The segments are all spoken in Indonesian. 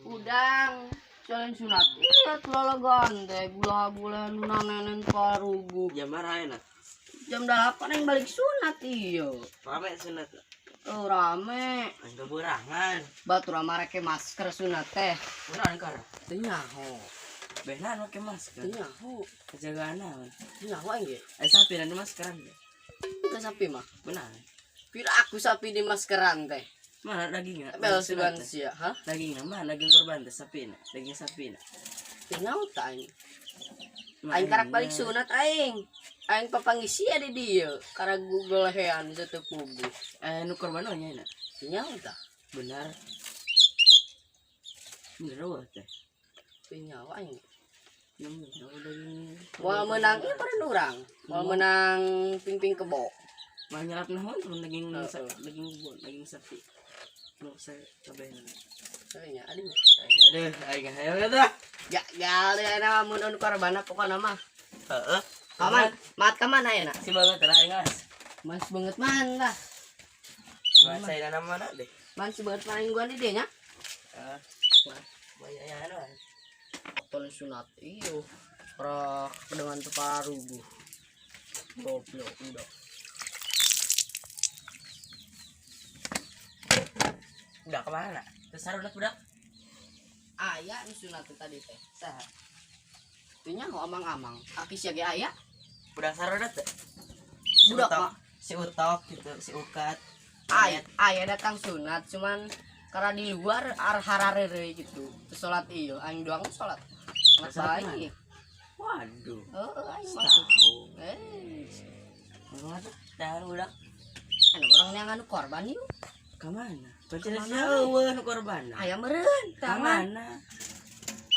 Udang jalan sunat iya tulala gante bulan nanenen parugu Jam berapa nak? jam 8 yang balik sunat iyo Rame sunat. oh rame Angka berangan. batu ramareke masker sunat teh Berangan kar. tenyaho Benar pakai masker. tenyaho Kejagaan naon? tenyaho enggak Sapi nanti maskeran. ke sapi mah Benar. pira aku sapi di maskeran teh Mana dagingnya? bel sugan sia ha Dagingnya mana? Daging korban teh sapi na. Daging sapi na. tenyaho ta aing aing karak balik sunat aing papangisi di dia karena Google hean satu kubu Nu korban nya na. tenyaho ta Benar. Bener wah teh. tenyaho aing Daging. mau menang ini pada orang mau menang ping kebo Mau nyelap naon daging daging sapi. Lu saya cobain. kayaknya aduh Aduh, aing hayo dah. ya ya na mun korban pokokna mah Heeh. aman mat ka mana ya nak Si banget lah ingas. mas banget man lah Bahasa ina mana deh. man si banget main gua di dia nya Banyak yang anu. ton sunat iyo rak dengan teparu bu goblok udah Udah kemana? Terus udah budak. ayah ini sunat tuh tadi teh sah itunya mau amang-amang aki siage ayah Budak sarudat teh. budak mah Si utok gitu, si ukat. ayah datang sunat cuman karena di luar hararere gitu sholat iyo aing doang sholat ngapain Waduh. oh aing Tahu. Mana tuh? Tahu budak. anu orang yang anu korban yuk Kemana? Pancen jauh nu korban. ayah meren tangan Kemana?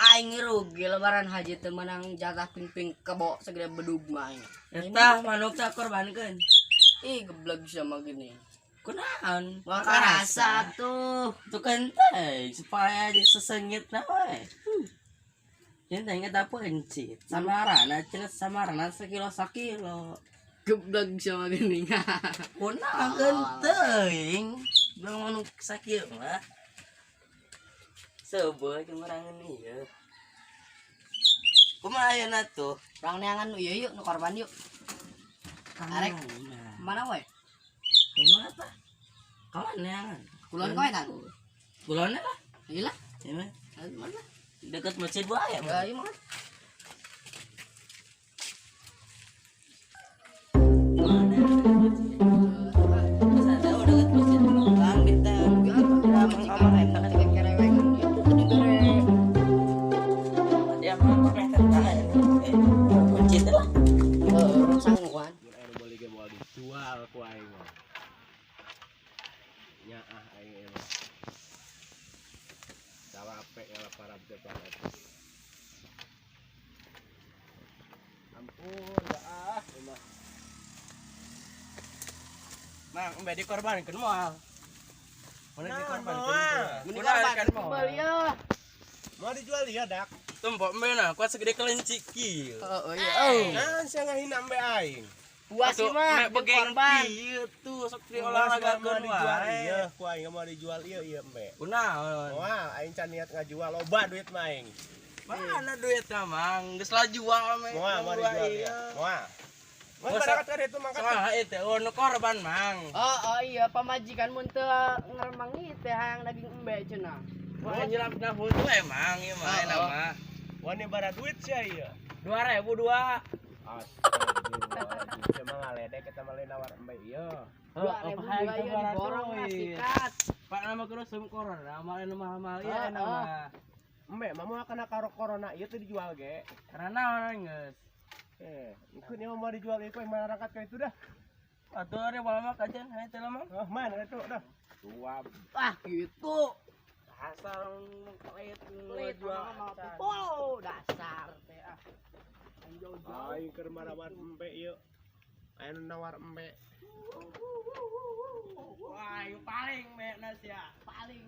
aing rugi lebaran haji teu menang jatah ping kebo segede bedug mah aing Eta manuk tak korbankeun. ih geblek sama gini Kunaon? maka rasa tuh Tuh kan teh supaya disesengit na we. Yang tanya apa encit? Samarana cenah samarana sekilo. geblek sama gini Kunaon teuing? Bang manuk sakieu mah. Seubeuh jeung urang ieu. Kumaha ayeuna tuh? orang neangan nu ieu yuk nu korban yuk arek mana we Kumaha tah? Kawan neangan. kulon kowe kan Kulonnya lah. gila Ya mah. mana Deket masjid buaya mah. ya ieu mah Mang, mbak dikorbankan moal. Mana dikorbankan? Dikorbankan moal ya. Mau dijual ya, Dak? Tumpok mbak nah, kuat segede kelinci kieu. Oh iya. Nah, saya ngahina mbak aing. Puas sih mah korban. Ieu tuh sok diolahragakeun wae. Iya, ku aing mau dijual iya mbak. Kunaon? Wah, aing can niat ngajual loba duit mah aing. Mana duit mah, Mang? Geus lah jual mah. Mau dijual ya. Moal. Mau barakat ka ditu mangkat. Salah itu nu korban, Mang. Oh iya pamajikan mun teu ngaremang ieu teh hayang daging embe cenah. Wah, nyelapna hulu emang ieu mah enak mah. Wah, ini bara duit sih ieu. 2002. Astagfirullah. Cuma ngaledek kita malah nawar mbak iya. 2002 ieu diborong sikat. Pak nama kudu sum koron, nama anu mahal-mahal ieu nama. Mbak, mau kena karo corona ieu teh dijual ge. Karena orang geus. Ikut yang mau dijual itu yang masyarakat kayak itu dah. Atuh ari balama kajen, hayu teh mah. Oh, mana itu dah. Dua. Ah gitu. Dasar pelit Pelit mah pupul dasar teh ah. Aing keur marawat empe ieu. Aya nu nawar empe. Wah, paling me na sia. Paling